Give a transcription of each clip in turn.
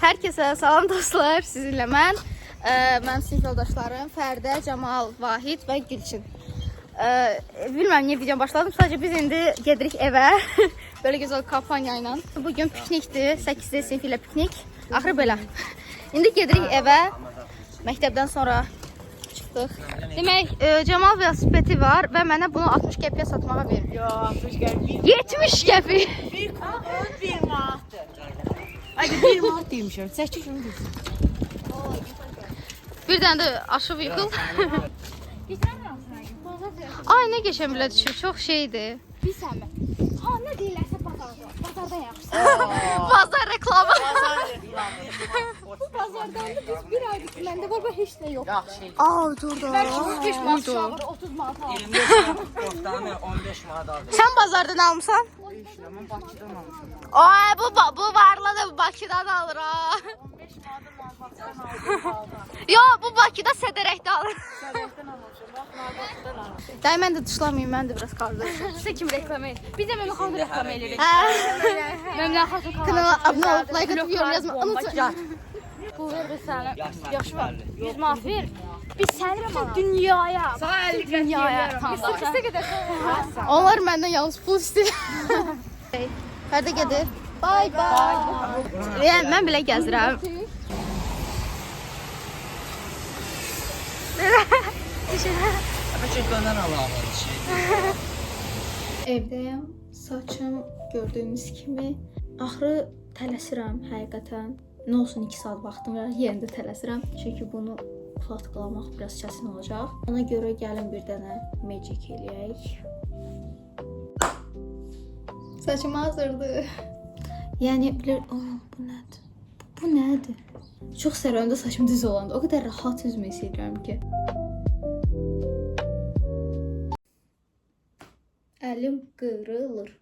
Herkese salam dostlar, sizinlə mən sinif yoldaşlarım Fərdə, Camal, Vahid və Gülçin. Bilməm niyə videom başladım, sadəcə biz indi gedirik evə, böyle gözəl kampanya ilə. Bugün piknikdir, 8-ci sinif ilə piknik, axırı belə. İndi gedirik evə, məktəbdən sonra çıxdıq. Demək, Camal velosipedi var və mənə bunu 60 qəpiyə satmağa verir. Yo, 60 qəpiyə. 70 qəpi. Bir manatdır. Hadi bir manat demişəm. Çəkil şunu desin. Bir dənə də aşıb yıxıl. Ay, nə geçən bilə düşür, çox şeydir. Bilsən mi? Ha, nə deyirlərsə bazardan yaxşısı. Bazar reklamı. Bu bazardan da biz bir aydır ki, məndə var, heç nə yox. Aa, dur da. Bəlkə 35 manat uşağı 30 manat alır. 25 manat, 15 manat aldım. Sən bazardan almısan? Mən Bakıdan almışam. Ay, bu varla da Bakıdan alır ha. 15 manat manfaatdan aldım. Yo, bu Bakıda sədərəkdə alır. Sədəkdən almışam. Bax, Bakıdan almışam. Day, mən də dışlamayayım, mən də biraz qardaşım. Sizə kim reklam edir? Biz də Məmə xanım reklam edirik. Məmlə xatun kanala abunə olub, like atıb, yorum yazma, unutmayın. Bu verir sənə. Yaxşı var. 100 manat ver. Biz səni bütün dünyaya. Sağ 50 Dünyaya. qəpiyə. qədər. Onlar məndən yalnız pul istəyir. Fərdə gedir. Bye bye. Yəni, mən belə gəzirəm. Çəkmədən alalım şey. Evdəyəm, saçım gördüyünüz kimi. Axırı tələsirəm həqiqətən. Nə olsun 2 saat vaxtım var, yerində tələsirəm. Çünki bunu platqalamaq biraz çətin olacaq. Ona görə gəlin bir dənə magic eləyək. Saçım hazırdır. Yəni bilir, bu nədir? Bu nədir? Çox sərəndə saçım düz olanda o qədər rahat üzmək istəyirəm ki. Əlim qırılır.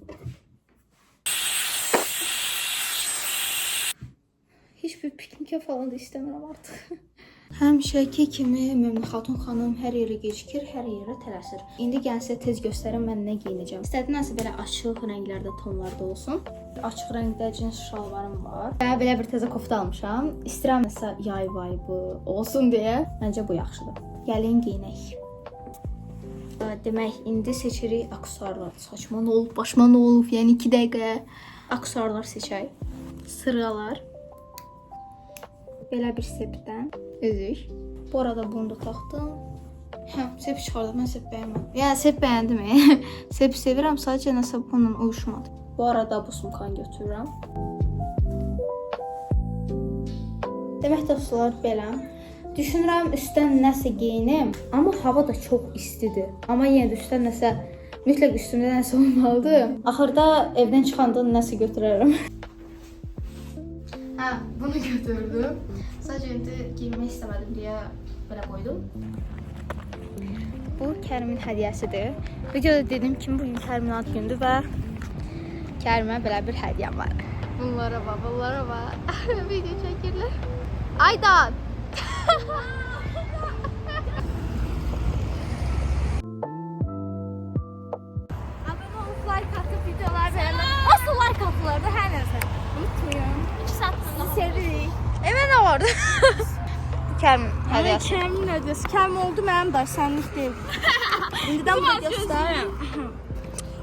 Heç bir piknikə falan da istəmirəm artıq. Həmişəki kimi Məmnun Xatun xanım hər yerə gecikir, hər yerə tələsir. İndi gəlin sizə tez göstərim mən nə geyinəcəm. İstədinizsə belə açıq rənglərdə, tonlarda olsun. Açıq rəngdə cins şalvarım var. Və belə bir təzə kofta almışam. İstəyirəm nəsə yay vibe olsun deyə. Məncə bu yaxşıdır. Gəlin geyinək. Demək, indi seçirik aksesuarlar. Saçma nə olub, başıma nə olub, yəni 2 dəqiqəyə aksesuarlar seçək. Sıralar. Belə bir sepdən üzük. Bu arada bunu da taxdım. Sep çıxardım, mən sep bəyənmədim. Yəni, sep bəyəndim. Sep sevirəm, sadəcə nəsə bununla uyuşmadı. Bu arada bu sumkanı götürürəm. Demək dostlar, belə. Düşünürəm üstdən nəsə geyinim, amma hava da çox istidir. Amma yenə də üstdən nəsə, mütləq üstümdə nəsə olmalıdır. Axırda evdən çıxanda nəsə götürərəm. Bunu götürdüm. Sadəcə indi giyinmək istəmədim deyə belə qoydum. Bu Kərimin hədiyyəsidir. Videoda dediyim kimi bugün Kərimin ad gündür və Kərimə belə bir hədiyyəm var. Bunlara bax, bunlara bax. Video çəkirlər. Aydan! Abone olup like atıp videolar beğenmek. Asıl like atılar da her neyse. Unutmayın. 2 saat sonra. Sizi sevirik. Evə nə vardı? Bu Kərimin Ay hədiyyəsi. Kərimin hədiyəsi. Kərim oldu mənim də sənlik deyil. İndidən bu göstər.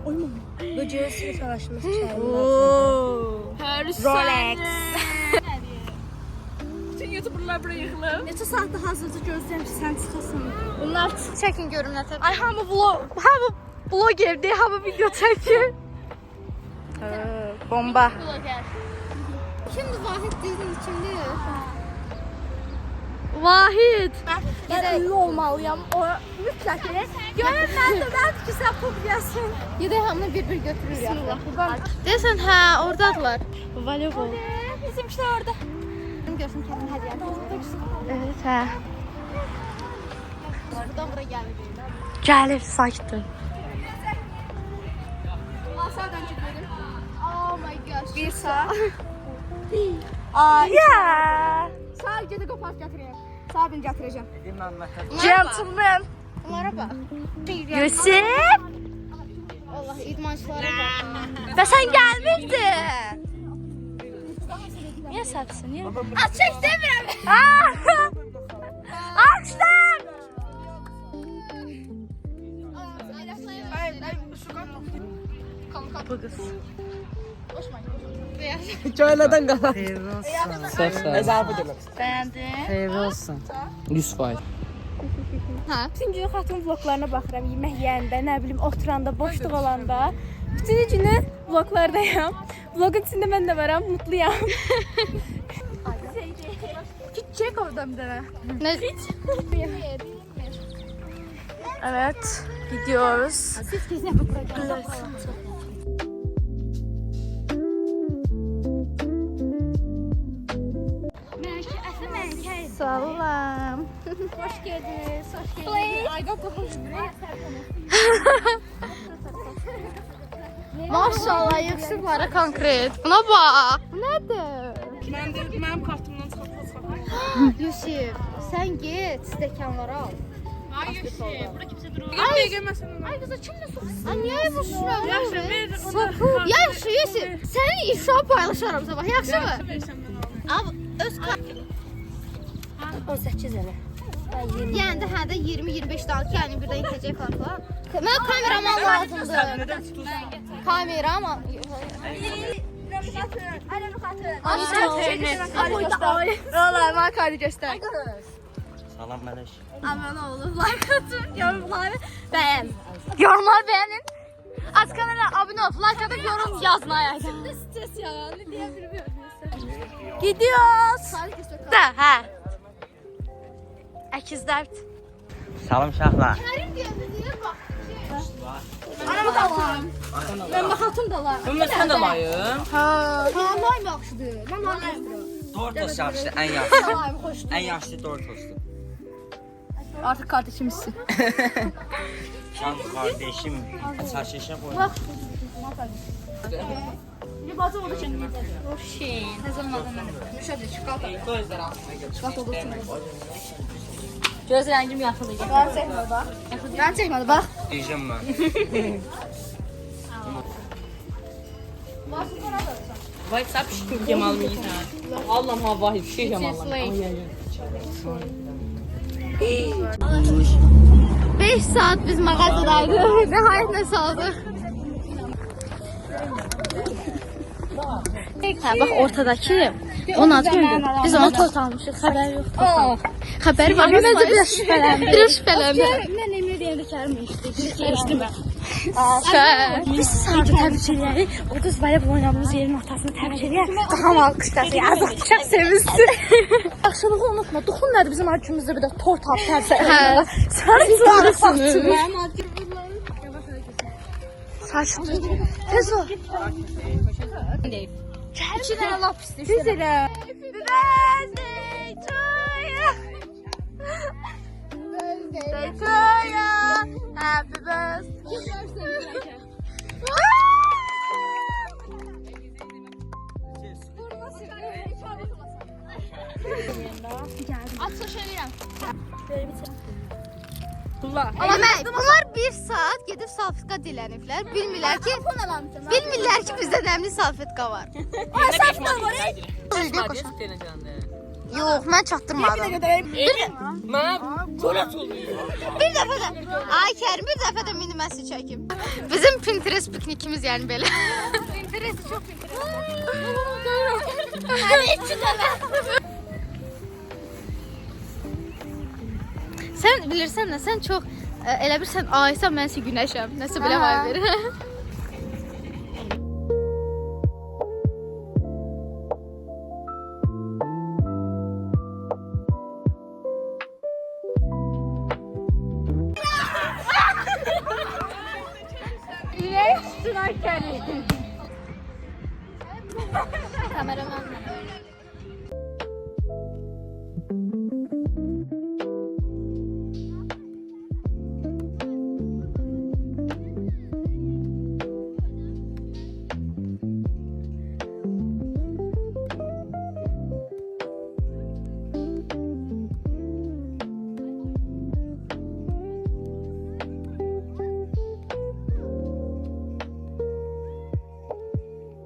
Oy mama. Böcəyə sürü savaşımız Kərimin. Rolex. Bütün YouTuberlar buraya yığılıb. Neçə saatda hazırca gözləyəm ki sən çıxasın. Bunlar çəkin görüm nə təbii. Ay hamı vloggerdir, hamı video çəkir. Bomba. Kimdir Vahid dedin kimdir? Vahid. Ben ünlü olmalıyam. O mütləq. Görün mən də ki sən publikasın. Yedək hamını bir-bir götürür ya. Deyəsən, hə, oradadılar. Voleybol. Bizimkiler orada. Görsün Kərimin hədiyyəsi. Evet hə. Buradan bura gəlir. Gəlir sakitdir. Sağdan çəkiyorum. Oh my gosh. Bir sağ. Ay. Ya. Sağ gedə qopart gətirəyəm. Sağ bin gətirəcəm. Dedim Məmməd. Gentleman. Bunlara bax. Yusuf. Allah idmançılara bax. Və sən gəlmirdin. Niyə səbsin? Niyə? Az çək istəmirəm. Açdım. Bu qız. Beyaz. Çayladan qalar. Əzər bu demək. Bəyəndin? Xeyirli olsun. 100%. Hə. Bütün gün xatun vloglarına baxıram. Yemək yeyəndə, nə bilim, oturanda, boşluq olanda. Bütün günü vloglardayam. Vlogun içində mən də varam, mutluyam. Çek oradan bir dənə. Nə? Evet, gidiyoruz. Salam. Hoş geldiniz, hoş geldiniz. Ayda Maşallah yakışıkları konkret. Buna bax. Bu nədir? Mənim kartımdan çıxıb. Yusif, sən get stəkanları al. Ay Yusif, burada kimsə durur. Gəlməsən. Ay qızı kimlə soxsun? Ay niyə bu Yaxşı, ver onu. Yaxşı Yusif, səni ifşa paylaşaram sabah, yaxşımı? Versən mən alayım. Al öz kart. 18 elə. Yəni də hə də 20-25 dalıq, yəni birdən itəcək kartlar. Mən kameraman lazımdır. Nədən tutursan? Kameraman. Vallahi mən kartı göstər. Salam Mələş. Aman oğlum, like atın, yorumları bəyən. Yorumlar bəyənin. Az kanala abone ol, like atıp yorum yazmaya. Şimdi stres ya, ne diyebilirim. Gidiyoruz. Da, hə. Əkizlər. Salam uşaqlar. Kərim deyir bax. Anamı da alayım. Mən baxatım da alayım. Mən sən də layım. Ha, lay yaxşıdır. Mən lay. Dortos yaxşı, ən yaxşı. Lay xoşdur. Ən yaxşı Dortosdur. Artık kardeşimizsin. Can kardeşim, saçışa qoy. Göz rəngim yaxşıdır. Mən çəkmədi bax. Deyəcəm mən. Vay sap şükür Kemal yiysən. Allah'ım ha vay bir şey Kemal'la. 5 saat biz mağazadaydık. Nəhayət nəsə aldıq. Hə, bax ortadakı onun adı gördüm. Biz onu tort almışıq. Xəbər yoxdur. Xəbəri var. Məncə biraz şübhələndi. Biraz şübhələndi. Mən Emre deyəndə Kərim içdi. Biz sanki təbrik edərik. O qız belə bu oynadığımız yerin ortasını təbrik edək. Daha alqışlasın. Azad çox sevinsin. Yaxşılığı unutma. Duxun nədir bizim arxımızda bir də tort alıb tərsə. Hə. Sən Sarısınız. Saçma. Tez ol. İki dənə lap istəyir. Biz elə. Birthday to you. Birthday to you. Happy birthday. Bunlar bir saat gedib salfetka diləniblər. Bilmirlər ki, bizdə nəmli salfetka var. Yox, mən çatdırmadım. Bir dəfə də, ay Kərim, bir dəfə də mini məsi çəkim. Bizim Pinterest piknikimiz yəni belə. Pinterest çox Pinterest. Sən bilirsən nə, sən çox elə bir sən aysan, mən isə günəşəm. Nəsə belə var verir. Kameraman.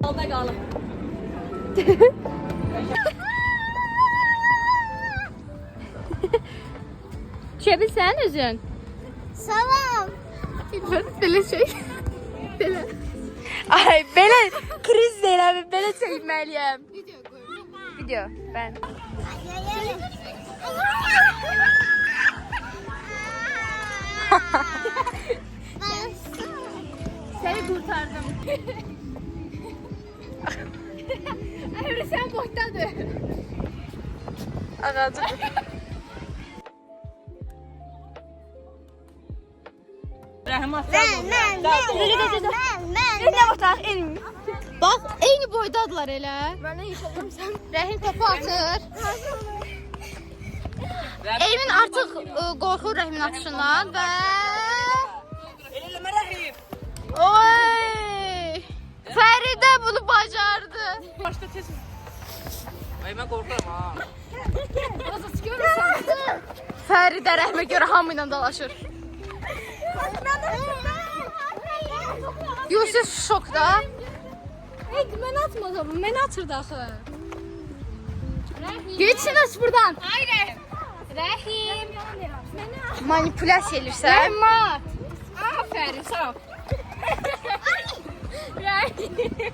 Alda qalım. Şebil sen özün. Salam. Belə şey. Belə. Ay, belə kriz deyil abi, belə çəkməliyəm. Video, ben. Seni kurtardım. Emre sen boydadır. Ağacı. Bax, eyni boydadılar elə. Məndən yaşadım sən. Rəhim topu atır. Eymin artıq qorxur Rəhimin atışından və... Eləmə Rəhim. Oy! Fəridə bunu bacardı. Başda tez. Ay mən qorxuram ha. Fəridə Rəhimə görə hamı ilə dalaşır. Yusuf şokda. Hey, mən atmadım, mən atırdı axı. Geçsin aç buradan. Ay Rəhim. Rəhim. Manipulyasiya edirsən. Rəhim at. Aferin, sağ ol. Rəhim.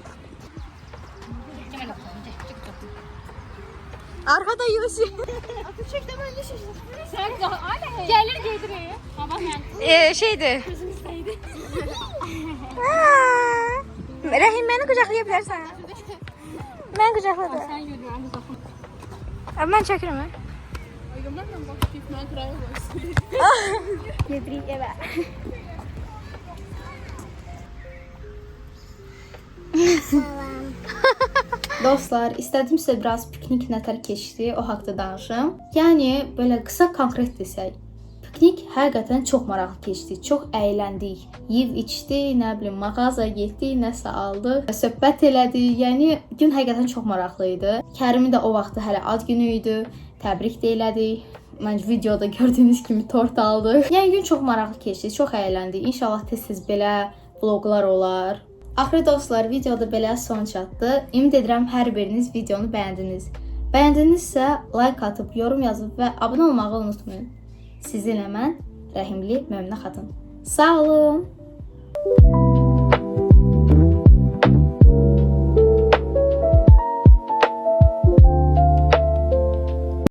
Arkada Yusuf. Sen gelir giydirir. Baba ben. Şeydir. Rəhim məni qucaqlaya bilərsən. Mən qucaqladım. Sen yürüyorsun bu zaman. Abi mən çəkirəm. Ayıqlarla başlayıb mən qıraya başlayıb. Gedirik evə. Dostlar, istədim sizə biraz piknik nətər keçdi, o haqda danışım. Yəni, belə qısa konkret desək, piknik həqiqətən çox maraqlı keçdi, çox əyləndik. Yeyib içdik, nə bilim, mağazaya getdik, nəsə aldıq, söhbət elədik. Yəni, gün həqiqətən çox maraqlı idi. Kərimin də o vaxtı hələ ad günü idi, təbrik də elədik. Məncə videoda gördüyünüz kimi tort aldıq. Yəni, gün çox maraqlı keçdi, çox əyləndik. İnşallah tez-tez belə vloqlar olar. Axırı dostlar, videoda belə son çatdı. Ümid edirəm hər biriniz videonu bəyəndiniz. Bəyəndinizsə like atıb, yorum yazıb və abunə olmağı unutmayın. Sizinlə mən Rəhimli Möminə xatun. Sağ olun.